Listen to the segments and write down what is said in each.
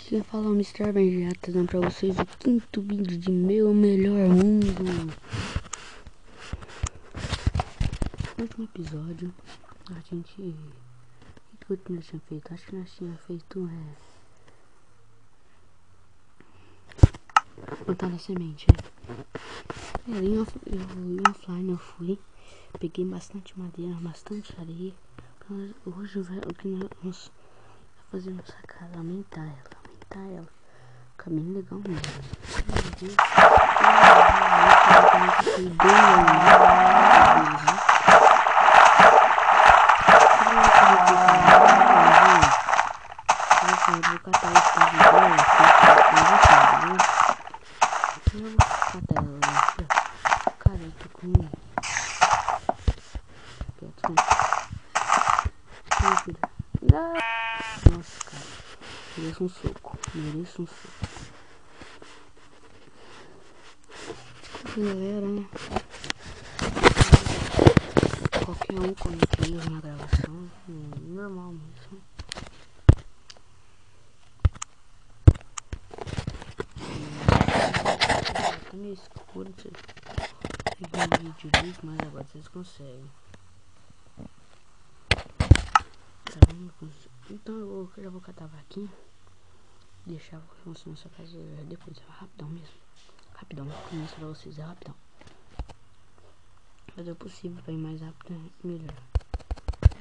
Quem fala é o Mr. Ben, já trazendo pra vocês o quinto vídeo de Meu Melhor Mundo. No último episódio, a gente... O que nós tinha feito? Acho que nós tinha feito plantar a semente, em offline eu fui, peguei bastante madeira, bastante areia. Hoje o que nós vamos fazer nossa casa, aumentar ela, fica bem legal mesmo. Vou catar esse vídeo, cara, eu tô com nossa, cara, mereço um soco. Galera, né? Qualquer um comete erro na gravação, normal mesmo. Tá meio escuro, vocês pegar um vídeo disso, mas agora vocês conseguem. Tá vendo? Então eu já vou catar a vaquinha, deixar funcionar essa casa depois, rapidão mesmo. Rapidão, começo pra vocês, é rapidão. Fazer o possível pra ir mais rápido, melhor.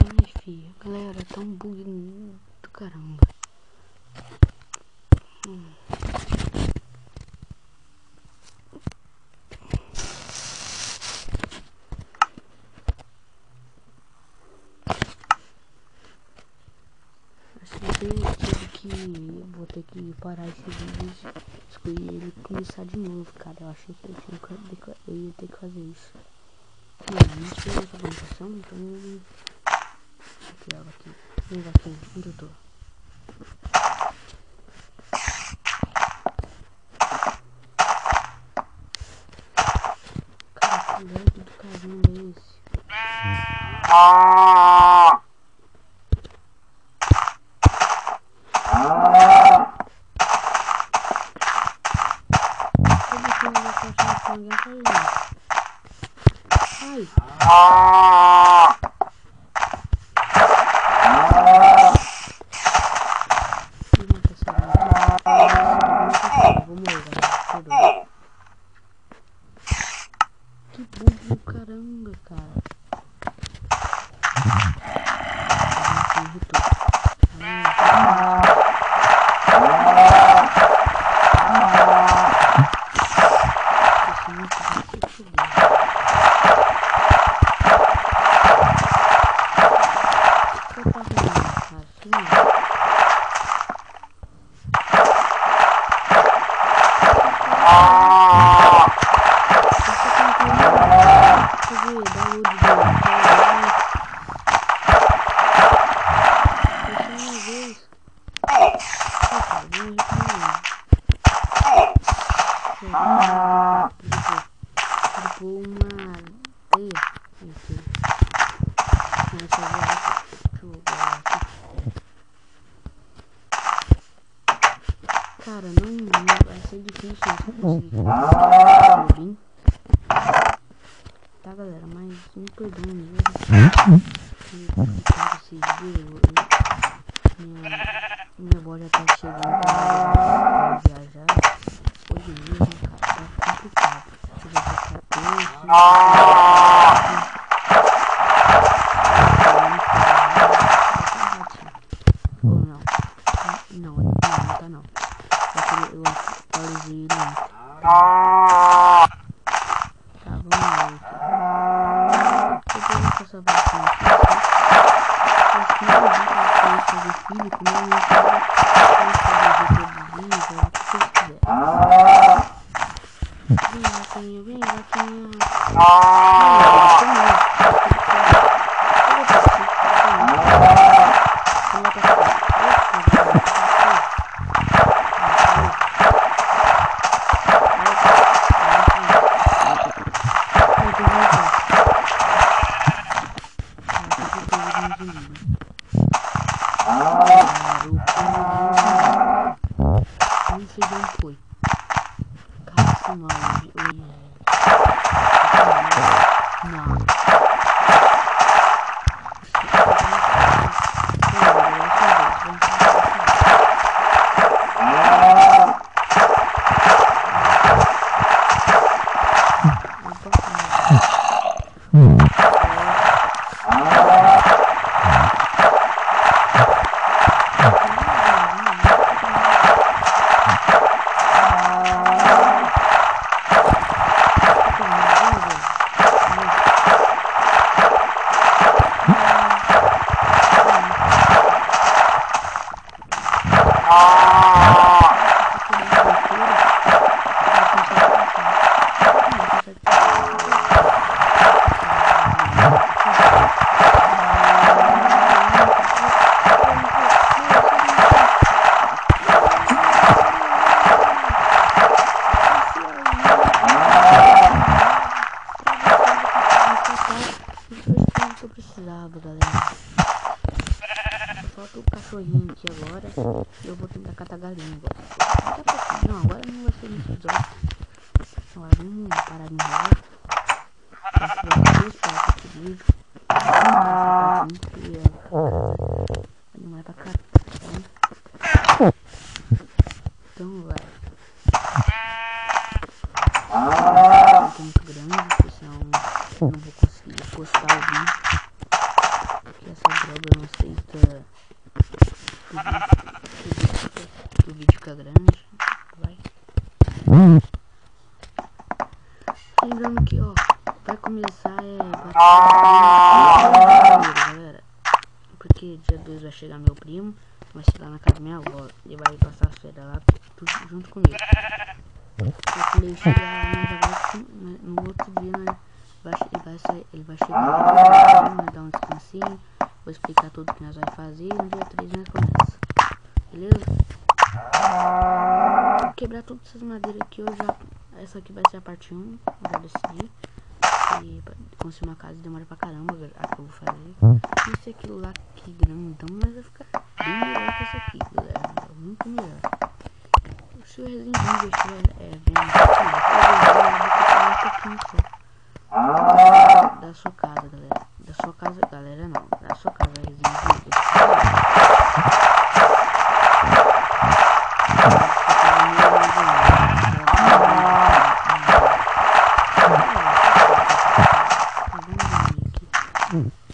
Ai, filho, galera, tá um bug do caramba. Vou ter que parar esse vídeo, escolher ele e começar de novo, cara. Eu achei que eu ia ter que fazer isso. A gente fez essa plantação, então vem aqui, onde eu tô? Cara, que lag do caramba é esse? Que bug do caramba, cara. Cara, não vai ser difícil conseguir. Tá, galera, mas me perdoe mesmo. Minha avó já tá chegando pra viajar. Hoje mesmo, cara, tá complicado. Não tá não. Eu atualizei ele ontem. Tá, vamos lá. Eu vou passar essa vaquinha aqui. Acho que não vai fazer filho, como eu não sei reproduzir, o que vocês quiserem. Vem, sei de onde foi. Cara, esse mal hoje. Não. Falta o cachorrinho aqui agora. Eu vou tentar catar galinha agora. Não, agora não vai ser nesse episódio. Agora vamos parar de enrolar. Eu espero esse vídeo. Não é pra cá. Então vai. É muito grande, senão não vou conseguir postar o vídeo. Porque essa droga não aceita que o vídeo fica grande. Vai. Lembrando que, ó, vai começar galera. Porque dia 2 vai chegar meu primo, vai chegar na casa da minha avó. Ele vai passar as férias lá junto comigo. Quando ele chegar lá, no outro dia, né, ele vai chegar, vai dar um descansinho. Vou explicar tudo que nós vamos fazer e no dia 3 nós começa. Beleza? Vou quebrar todas essas madeiras aqui. Essa aqui vai ser a parte 1. Eu já decidi. E pra construir uma casa demora pra caramba. A que eu vou fazer. E se aquilo lá que grandão, mas vai ficar bem melhor que essa aqui, galera. Muito melhor. Se o Resident Evil da sua casa, galera. Da sua casa, galera, não. Da sua casa, Resident Evil.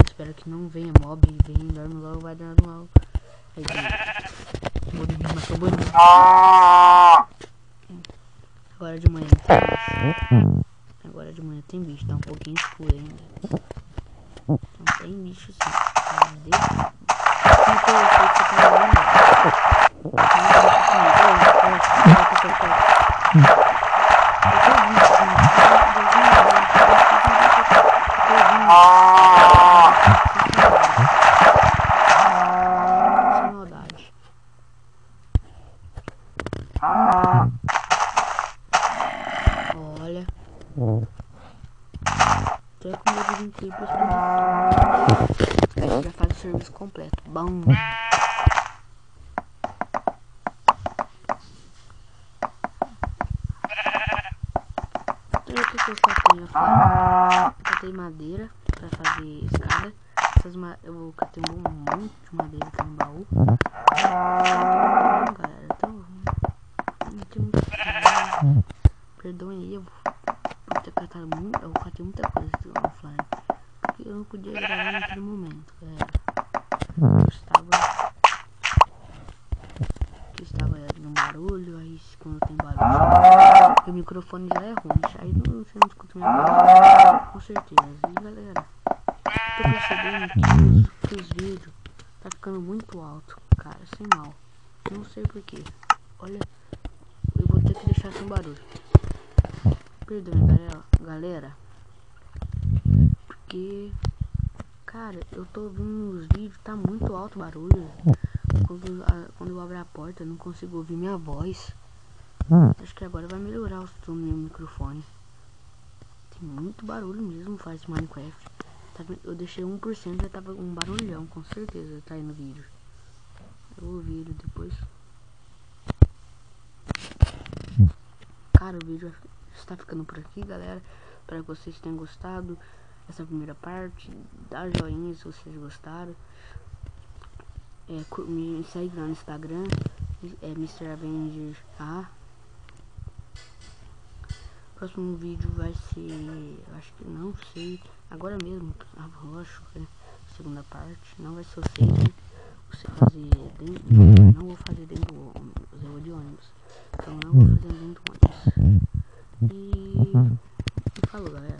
Espero que não venha mob, venha dorme logo, vai dar logo. Aí agora de manhã tem bicho. Agora de manhã tem bicho, tá um pouquinho escuro ainda. Então tem bicho sim. Sem maldade. Olha. Tô com medo de incluir pra já faz o serviço completo. Bom. O que eu catei? Eu catei madeira pra fazer escada. Eu catei um monte de madeira aqui no baú. Galera, então não tem muito. Perdoem aí, eu vou ter catado muito. Eu catei muita coisa offline. Porque eu não podia gravar naquele momento, galera. Eu estava no barulho, aí quando tem barulho, o microfone já é ruim, aí você não escuta minha voz, com certeza. E galera, tô percebendo que os vídeos tá ficando muito alto, cara, sem mal. Não sei porquê. Olha, eu vou ter que deixar sem barulho. Perdoe, galera. Porque, cara, eu tô ouvindo os vídeos, tá muito alto o barulho. Quando eu abro a porta, eu não consigo ouvir minha voz. Acho que agora vai melhorar o som do meu microfone. Tem muito barulho mesmo, faz Minecraft. Eu deixei 1%, já tava um barulhão, com certeza tá aí no vídeo. Eu vou ouvir ele depois. Cara, o vídeo está ficando por aqui, galera. Espero que vocês tenham gostado dessa primeira parte. Dá joinha se vocês gostaram. Me segue lá no Instagram, Mr. Avenger A. Próximo vídeo vai ser, eu acho que não sei, agora mesmo, acho que segunda parte, não vai ser o 6, você fazer dentro, não vou fazer dentro do de ônibus, então não vou fazer dentro do ônibus. E falou, galera.